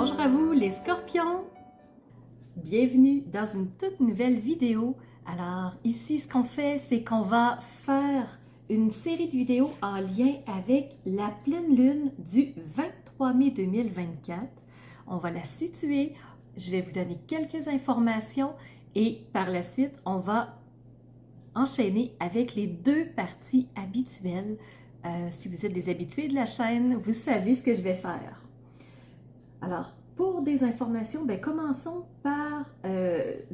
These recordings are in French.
Bonjour à vous les scorpions! Bienvenue dans une toute nouvelle vidéo. Alors ici ce qu'on fait, c'est qu'on va faire une série de vidéos en lien avec la pleine lune du 23 mai 2024. On va la situer, je vais vous donner quelques informations et par la suite, on va enchaîner avec les deux parties habituelles. Si vous êtes des habitués de la chaîne, vous savez ce que je vais faire. Alors, pour des informations, commençons par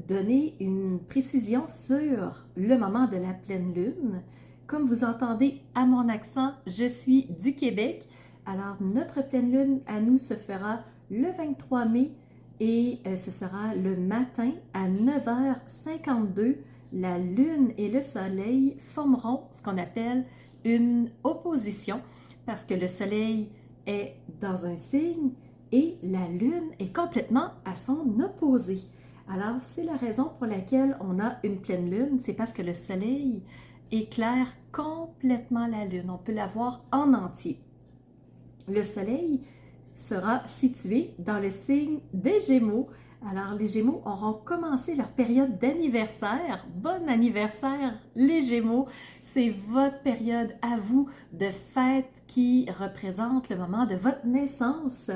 donner une précision sur le moment de la pleine lune. Comme vous entendez à mon accent, je suis du Québec. Alors, notre pleine lune à nous se fera le 23 mai et ce sera le matin à 9h52. La lune et le soleil formeront ce qu'on appelle une opposition parce que le soleil est dans un signe et la lune est complètement à son opposé. Alors, c'est la raison pour laquelle on a une pleine lune, c'est parce que le soleil éclaire complètement la lune. On peut la voir en entier. Le soleil sera situé dans le signe des Gémeaux. Alors, les Gémeaux auront commencé leur période d'anniversaire. Bon anniversaire, les Gémeaux! C'est votre période à vous de fête qui représente le moment de votre naissance.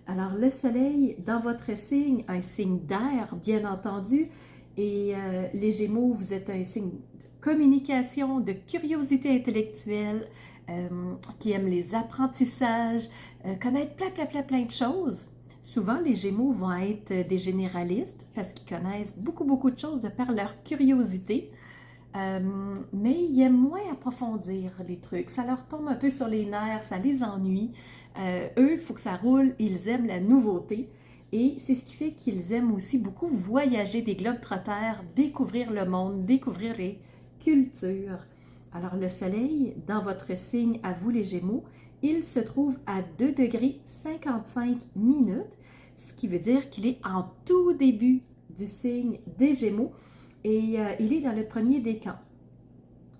Alors, le soleil dans votre signe, un signe d'air, bien entendu, et les Gémeaux, vous êtes un signe de communication, de curiosité intellectuelle, qui aime les apprentissages, connaître plein de choses. Souvent, les Gémeaux vont être des généralistes parce qu'ils connaissent beaucoup de choses de par leur curiosité. Mais ils aiment moins approfondir les trucs. Ça leur tombe un peu sur les nerfs, ça les ennuie. Eux, il faut que ça roule, ils aiment la nouveauté. Et c'est ce qui fait qu'ils aiment aussi beaucoup voyager des globetrotters, découvrir le monde, découvrir les cultures. Alors le soleil, dans votre signe, à vous les Gémeaux, il se trouve à 2 degrés 55 minutes, ce qui veut dire qu'il est en tout début du signe des Gémeaux et il est dans le premier décan.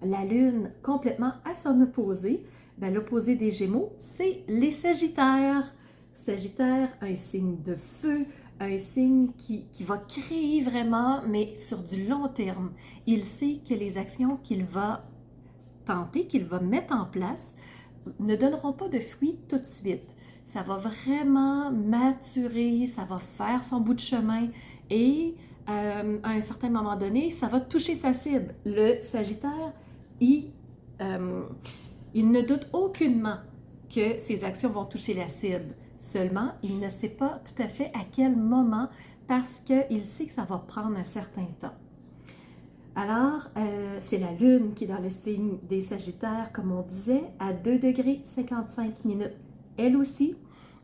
La lune complètement à son opposé, l'opposé des Gémeaux, c'est les Sagittaires. Sagittaire, un signe de feu, un signe qui va créer vraiment, mais sur du long terme. Il sait que les actions qu'il va tenter, qu'il va mettre en place, ne donneront pas de fruits tout de suite. Ça va vraiment maturer, ça va faire son bout de chemin et à un certain moment donné, ça va toucher sa cible. Le Sagittaire, il ne doute aucunement que ses actions vont toucher la cible. Seulement, il ne sait pas tout à fait à quel moment parce qu'il sait que ça va prendre un certain temps. Alors, c'est la lune qui est dans le signe des Sagittaires, comme on disait, à 2 degrés 55 minutes, elle aussi.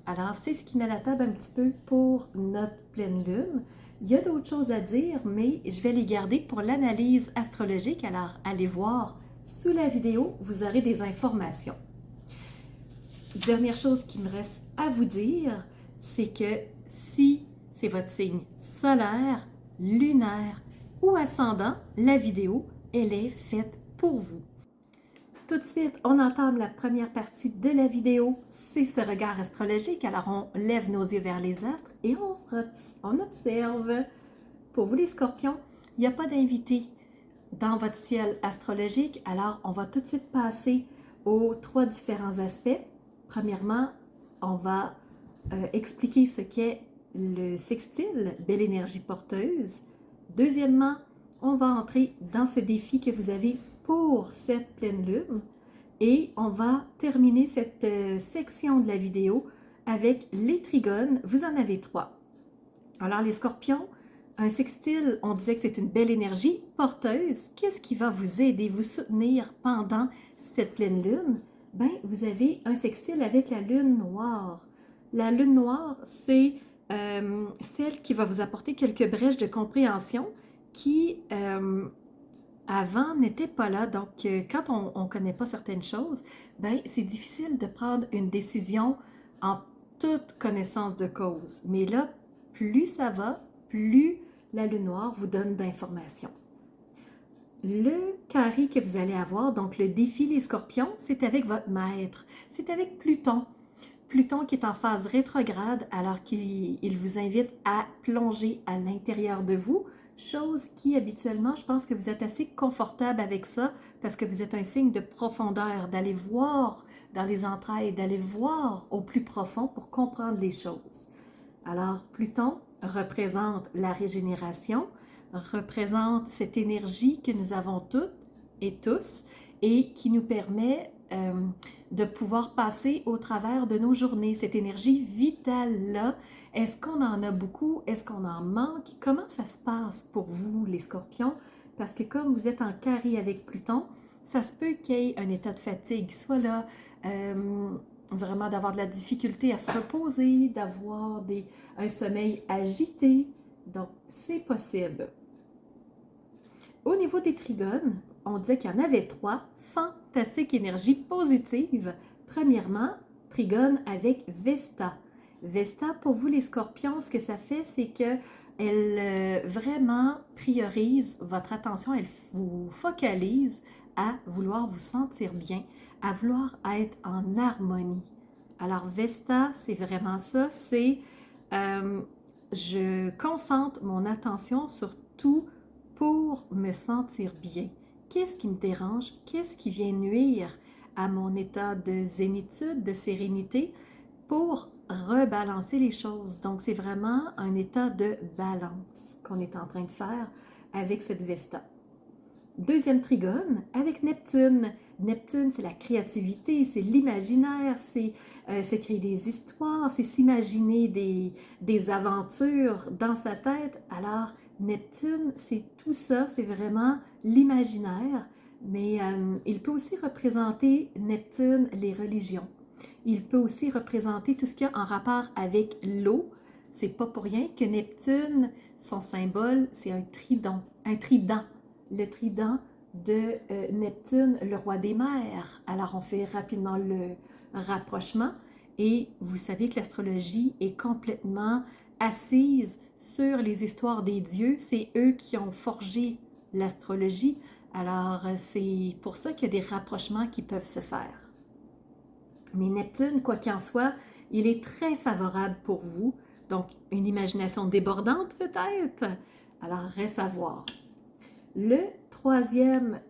Alors, c'est ce qui met la table un petit peu pour notre pleine lune. Il y a d'autres choses à dire, mais je vais les garder pour l'analyse astrologique. Alors, allez voir sous la vidéo, vous aurez des informations. Dernière chose qui me reste à vous dire, c'est que si c'est votre signe solaire, lunaire ou ascendant, la vidéo, elle est faite pour vous. Tout de suite, on entame la première partie de la vidéo, c'est ce regard astrologique. Alors, on lève nos yeux vers les astres et on observe. Pour vous les scorpions, il n'y a pas d'invité dans votre ciel astrologique. Alors, on va tout de suite passer aux 3 différents aspects. Premièrement, on va expliquer ce qu'est le sextile, belle énergie porteuse. Deuxièmement, on va entrer dans ce défi que vous avez pour cette pleine lune et on va terminer cette section de la vidéo avec les trigones. Vous en avez 3. Alors les scorpions, un sextile, on disait que c'est une belle énergie porteuse. Qu'est-ce qui va vous aider, vous soutenir pendant cette pleine lune? Vous avez un sextile avec la lune noire. La lune noire, c'est celle qui va vous apporter quelques brèches de compréhension qui, avant, n'étaient pas là. Donc, quand on ne connaît pas certaines choses, c'est difficile de prendre une décision en toute connaissance de cause. Mais là, plus ça va, plus la lune noire vous donne d'informations. Le carré que vous allez avoir, donc le défi les scorpions, c'est avec votre maître, c'est avec Pluton. Pluton qui est en phase rétrograde, alors qu'il vous invite à plonger à l'intérieur de vous, chose qui habituellement, je pense que vous êtes assez confortable avec ça, parce que vous êtes un signe de profondeur, d'aller voir dans les entrailles, d'aller voir au plus profond pour comprendre les choses. Alors, Pluton représente la régénération, représente cette énergie que nous avons toutes et tous et qui nous permet de pouvoir passer au travers de nos journées. Cette énergie vitale-là, est-ce qu'on en a beaucoup? Est-ce qu'on en manque? Comment ça se passe pour vous, les scorpions? Parce que comme vous êtes en carré avec Pluton, ça se peut qu'il y ait un état de fatigue, soit là, vraiment d'avoir de la difficulté à se reposer, d'avoir un sommeil agité. Donc, c'est possible. Au niveau des trigones, on disait qu'il y en avait 3. Fantastique énergie positive. Premièrement, trigone avec Vesta. Vesta, pour vous les scorpions, ce que ça fait, c'est que elle vraiment priorise votre attention, elle vous focalise à vouloir vous sentir bien, à vouloir être en harmonie. Alors Vesta, c'est vraiment ça, c'est je concentre mon attention sur tout pour me sentir bien. Qu'est-ce qui me dérange? Qu'est-ce qui vient nuire à mon état de zénitude, de sérénité pour rebalancer les choses? Donc, c'est vraiment un état de balance qu'on est en train de faire avec cette Vesta. Deuxième trigone avec Neptune. Neptune, c'est la créativité, c'est l'imaginaire, c'est créer des histoires, c'est s'imaginer des aventures dans sa tête. Alors, Neptune, c'est tout ça, c'est vraiment l'imaginaire, mais il peut aussi représenter, Neptune, les religions. Il peut aussi représenter tout ce qui a en rapport avec l'eau. C'est pas pour rien que Neptune, son symbole, c'est un trident. Le trident de Neptune, le roi des mers. Alors, on fait rapidement le rapprochement et vous savez que l'astrologie est complètement assise sur les histoires des dieux. C'est eux qui ont forgé l'astrologie. Alors, c'est pour ça qu'il y a des rapprochements qui peuvent se faire. Mais Neptune, quoi qu'il en soit, il est très favorable pour vous. Donc, une imagination débordante peut-être? Alors, reste à voir. Le troisième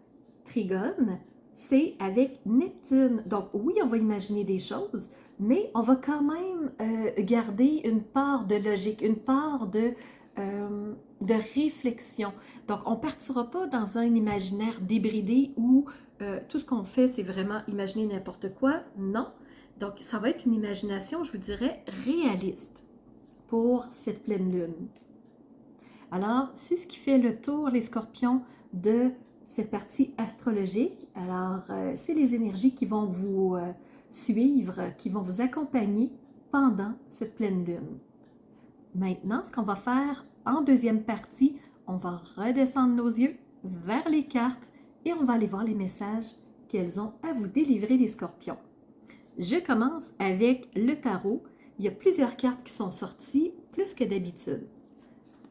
trigone, c'est avec Neptune. Donc oui, on va imaginer des choses, mais on va quand même garder une part de logique, une part de réflexion. Donc on ne partira pas dans un imaginaire débridé où tout ce qu'on fait, c'est vraiment imaginer n'importe quoi. Non. Donc ça va être une imagination, je vous dirais, réaliste pour cette pleine lune. Alors, c'est ce qui fait le tour, les scorpions, de cette partie astrologique. Alors, c'est les énergies qui vont vous suivre, qui vont vous accompagner pendant cette pleine lune. Maintenant, ce qu'on va faire en deuxième partie, on va redescendre nos yeux vers les cartes et on va aller voir les messages qu'elles ont à vous délivrer, les scorpions. Je commence avec le tarot. Il y a plusieurs cartes qui sont sorties, plus que d'habitude.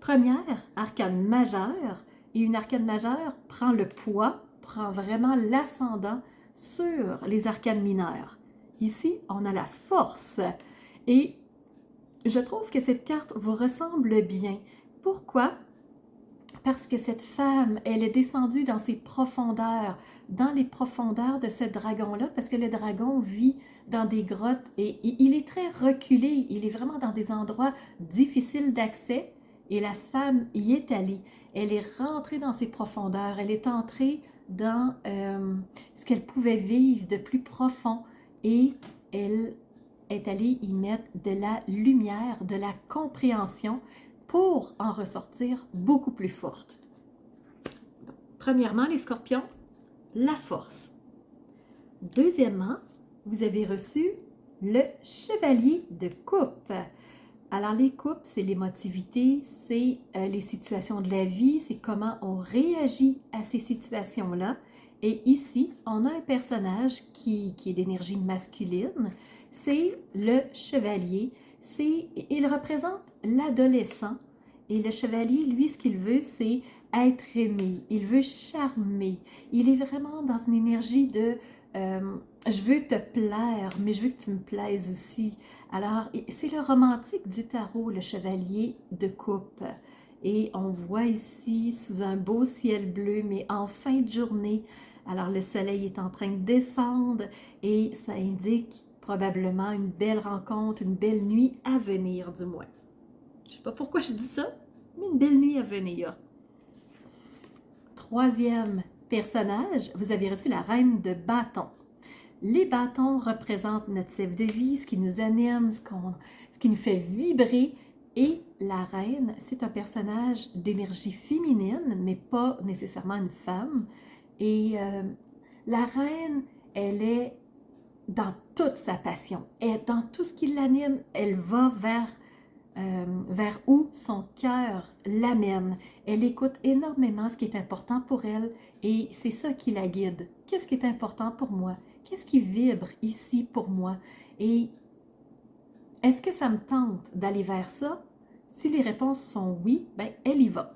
Première, arcane majeure, et une arcane majeure prend le poids, prend vraiment l'ascendant sur les arcanes mineures. Ici, on a la force, et je trouve que cette carte vous ressemble bien. Pourquoi? Parce que cette femme, elle est descendue dans ses profondeurs, dans les profondeurs de ce dragon-là, parce que le dragon vit dans des grottes et il est très reculé, il est vraiment dans des endroits difficiles d'accès. Et la femme y est allée. Elle est rentrée dans ses profondeurs. Elle est entrée dans ce qu'elle pouvait vivre de plus profond. Et elle est allée y mettre de la lumière, de la compréhension pour en ressortir beaucoup plus forte. Donc, premièrement, les scorpions, la force. Deuxièmement, vous avez reçu le chevalier de coupe. Alors, les coupes, c'est l'émotivité, c'est les situations de la vie, c'est comment on réagit à ces situations-là. Et ici, on a un personnage qui est d'énergie masculine, c'est le chevalier. Il représente l'adolescent. Et le chevalier, lui, ce qu'il veut, c'est être aimé. Il veut charmer. Il est vraiment dans une énergie de je veux te plaire, mais je veux que tu me plaises aussi. Alors, c'est le romantique du tarot, le chevalier de coupe. Et on voit ici, sous un beau ciel bleu, mais en fin de journée, alors le soleil est en train de descendre et ça indique probablement une belle rencontre, une belle nuit à venir du moins. Je ne sais pas pourquoi je dis ça, mais une belle nuit à venir. Troisième personnage, vous avez reçu la reine de bâton. Les bâtons représentent notre sève de vie, ce qui nous anime, ce qui nous fait vibrer. Et la reine, c'est un personnage d'énergie féminine, mais pas nécessairement une femme. Et la reine, elle est dans toute sa passion. Et dans tout ce qui l'anime, elle va vers où son cœur l'amène. Elle écoute énormément ce qui est important pour elle et c'est ça qui la guide. Qu'est-ce qui est important pour moi? Qu'est-ce qui vibre ici pour moi? Et est-ce que ça me tente d'aller vers ça? Si les réponses sont oui, ben elle y va.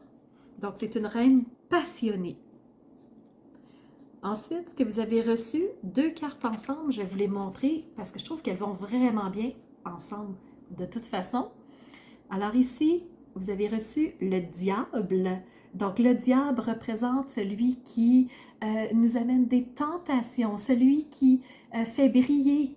Donc c'est une reine passionnée. Ensuite, ce que vous avez reçu, 2 cartes ensemble, je vais vous les montrer parce que je trouve qu'elles vont vraiment bien ensemble de toute façon. Alors ici, vous avez reçu le diable. Donc le diable représente celui qui nous amène des tentations, celui qui fait briller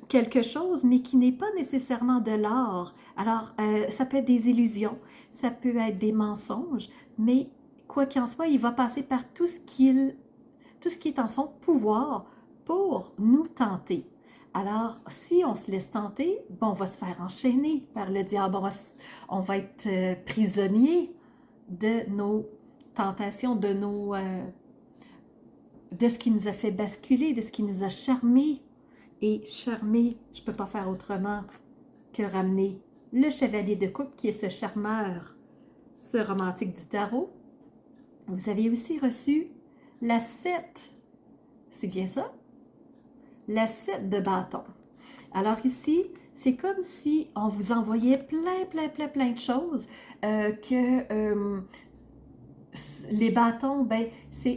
quelque chose, mais qui n'est pas nécessairement de l'or. Alors, ça peut être des illusions, ça peut être des mensonges, mais quoi qu'il en soit, il va passer par tout ce qui est en son pouvoir pour nous tenter. Alors, si on se laisse tenter, bon, on va se faire enchaîner par le diable, on va être prisonnier de nos tentations, de ce qui nous a fait basculer, de ce qui nous a charmés. Et charmer, je ne peux pas faire autrement que ramener le chevalier de coupe qui est ce charmeur, ce romantique du tarot. Vous avez aussi reçu la 7. C'est bien ça? La 7 de bâton. Alors ici, c'est comme si on vous envoyait plein de choses que les bâtons, ben,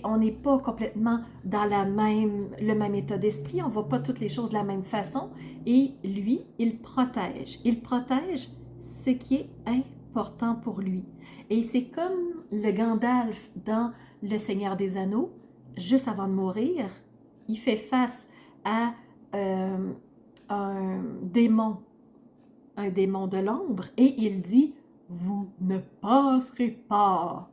on n'est pas complètement dans le même état d'esprit, on ne voit pas toutes les choses de la même façon. Et lui, il protège. Il protège ce qui est important pour lui. Et c'est comme le Gandalf dans Le Seigneur des Anneaux, juste avant de mourir, il fait face à un démon de l'ombre, et il dit « Vous ne passerez pas ».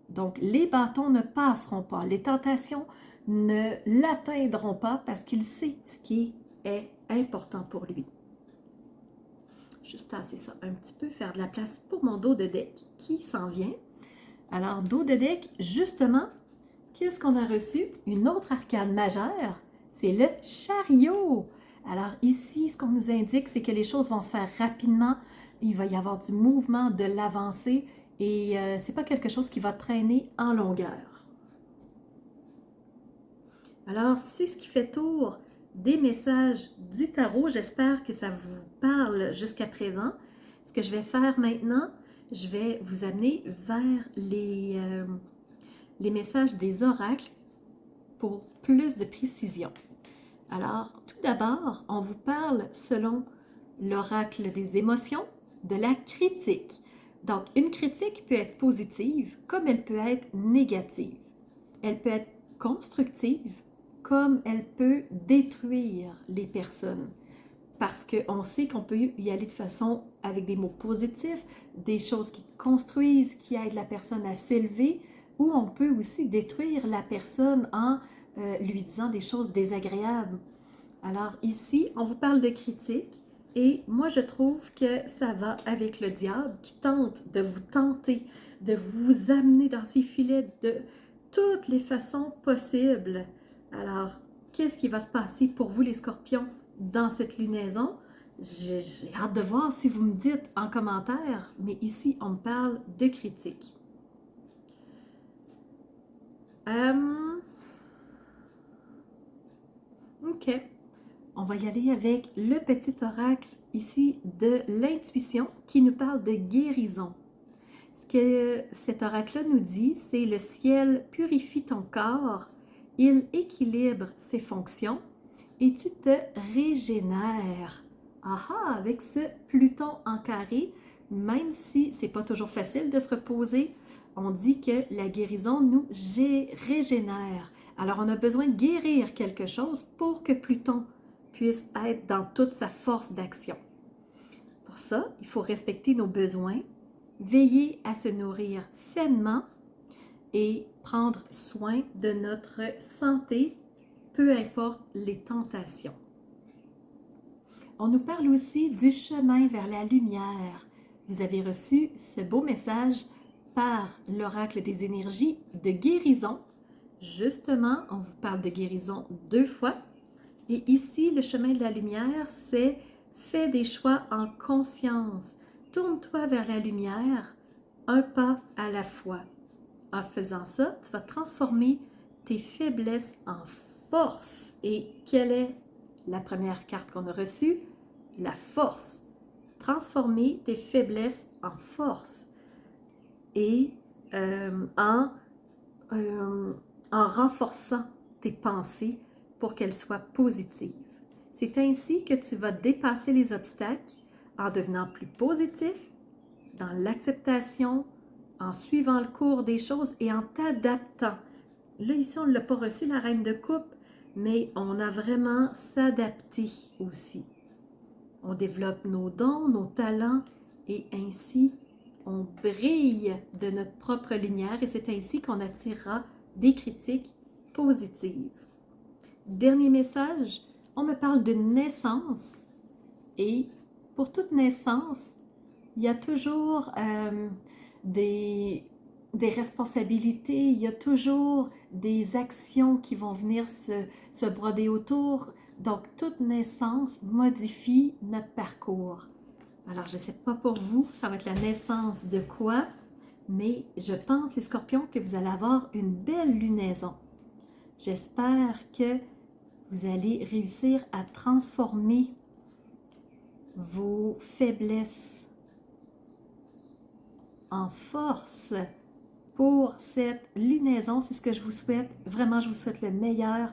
Donc, les bâtons ne passeront pas, les tentations ne l'atteindront pas parce qu'il sait ce qui est important pour lui. Juste tasser ça un petit peu, faire de la place pour mon dos de deck qui s'en vient. Alors, dos de deck, justement, qu'est-ce qu'on a reçu? Une autre arcane majeure, c'est le chariot. Alors ici, ce qu'on nous indique, c'est que les choses vont se faire rapidement, il va y avoir du mouvement, de l'avancée, et ce n'est pas quelque chose qui va traîner en longueur. Alors, c'est ce qui fait tour des messages du tarot. J'espère que ça vous parle jusqu'à présent. Ce que je vais faire maintenant, je vais vous amener vers les messages des oracles pour plus de précision. Alors, tout d'abord, on vous parle selon l'oracle des émotions, de la critique. Donc, une critique peut être positive comme elle peut être négative. Elle peut être constructive comme elle peut détruire les personnes. Parce qu'on sait qu'on peut y aller de façon avec des mots positifs, des choses qui construisent, qui aident la personne à s'élever, ou on peut aussi détruire la personne en lui disant des choses désagréables. Alors ici, on vous parle de critique. Et moi, je trouve que ça va avec le diable qui tente de vous tenter, de vous amener dans ses filets de toutes les façons possibles. Alors, qu'est-ce qui va se passer pour vous, les scorpions, dans cette lunaison? J'ai hâte de voir si vous me dites en commentaire, mais ici, on me parle de critique. OK. On va y aller avec le petit oracle ici de l'intuition qui nous parle de guérison. Ce que cet oracle-là nous dit, c'est le ciel purifie ton corps il équilibre ses fonctions et tu te régénères. Aha, avec ce Pluton en carré, même si c'est pas toujours facile de se reposer, on dit que la guérison nous régénère. Alors, on a besoin de guérir quelque chose pour que Pluton puisse être dans toute sa force d'action. Pour ça, il faut respecter nos besoins, veiller à se nourrir sainement et prendre soin de notre santé, peu importe les tentations. On nous parle aussi du chemin vers la lumière. Vous avez reçu ce beau message par l'oracle des énergies de guérison. Justement, on vous parle de guérison 2 fois. Et ici, le chemin de la lumière, c'est fais des choix en conscience. Tourne-toi vers la lumière, un pas à la fois. En faisant ça, tu vas transformer tes faiblesses en force. Et quelle est la première carte qu'on a reçue? La force. Transformer tes faiblesses en force. Et en renforçant tes pensées pour qu'elles soient positives. C'est ainsi que tu vas dépasser les obstacles en devenant plus positif, dans l'acceptation, en suivant le cours des choses et en t'adaptant. Là, ici, on ne l'a pas reçu, la reine de coupe, mais on a vraiment s'adapter aussi. On développe nos dons, nos talents et ainsi, on brille de notre propre lumière et c'est ainsi qu'on attirera des critiques positives. Dernier message, on me parle de naissance et pour toute naissance, il y a toujours des responsabilités, il y a toujours des actions qui vont venir se broder autour. Donc, toute naissance modifie notre parcours. Alors, je ne sais pas pour vous, ça va être la naissance de quoi, mais je pense, les scorpions, que vous allez avoir une belle lunaison. J'espère que vous allez réussir à transformer vos faiblesses en force pour cette lunaison. C'est ce que je vous souhaite. Vraiment, je vous souhaite le meilleur.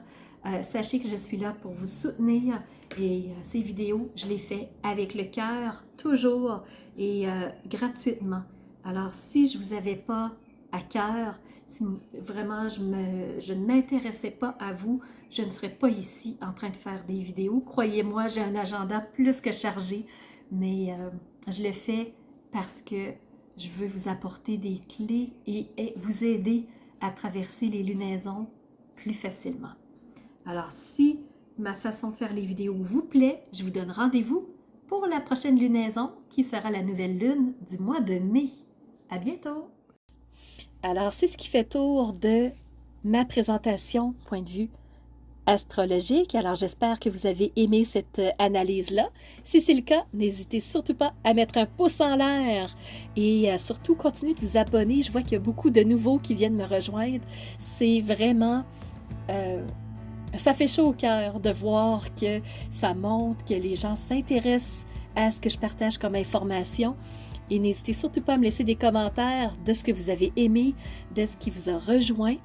Sachez que je suis là pour vous soutenir et ces vidéos, je les fais avec le cœur, toujours et gratuitement. Alors, si je ne vous avais pas à cœur, si vraiment je ne m'intéressais pas à vous, je ne serais pas ici en train de faire des vidéos. Croyez-moi, j'ai un agenda plus que chargé, mais je le fais parce que je veux vous apporter des clés et vous aider à traverser les lunaisons plus facilement. Alors, si ma façon de faire les vidéos vous plaît, je vous donne rendez-vous pour la prochaine lunaison qui sera la nouvelle lune du mois de mai. À bientôt! Alors, c'est ce qui fait tour de ma présentation, point de vue astrologique. Alors, j'espère que vous avez aimé cette analyse-là. Si c'est le cas, n'hésitez surtout pas à mettre un pouce en l'air et surtout, continuez de vous abonner. Je vois qu'il y a beaucoup de nouveaux qui viennent me rejoindre. C'est vraiment... ça fait chaud au cœur de voir que ça monte, que les gens s'intéressent à ce que je partage comme information. Et n'hésitez surtout pas à me laisser des commentaires de ce que vous avez aimé, de ce qui vous a rejoint.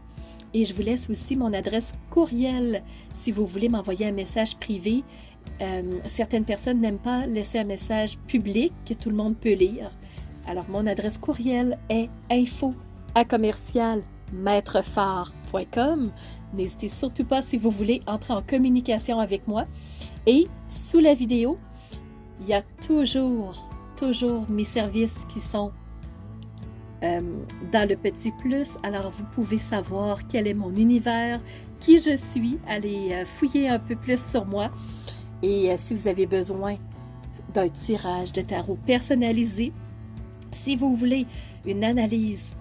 Et je vous laisse aussi mon adresse courriel si vous voulez m'envoyer un message privé. Certaines personnes n'aiment pas laisser un message public que tout le monde peut lire. Alors, mon adresse courriel est info@commercialmaitrefort.com. N'hésitez surtout pas si vous voulez entrer en communication avec moi. Et sous la vidéo, il y a toujours mes services qui sont dans le petit plus. Alors, vous pouvez savoir quel est mon univers, qui je suis. Allez fouiller un peu plus sur moi. Et si vous avez besoin d'un tirage de tarot personnalisé, si vous voulez une analyse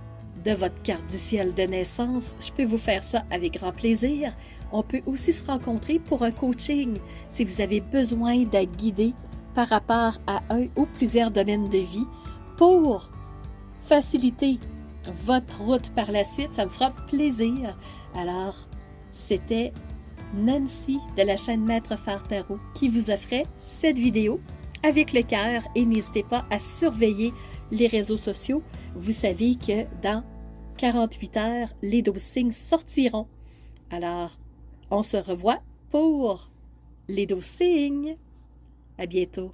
de votre carte du ciel de naissance, je peux vous faire ça avec grand plaisir. On peut aussi se rencontrer pour un coaching si vous avez besoin d'être guidé par rapport à un ou plusieurs domaines de vie pour faciliter votre route par la suite. Ça me fera plaisir. Alors, c'était Nancy de la chaîne Maître Phare Tarot qui vous offrait cette vidéo avec le cœur et n'hésitez pas à surveiller les réseaux sociaux. Vous savez que dans 48 heures, les 12 signes sortiront Alors, on se revoit pour les 12 signes. À bientôt.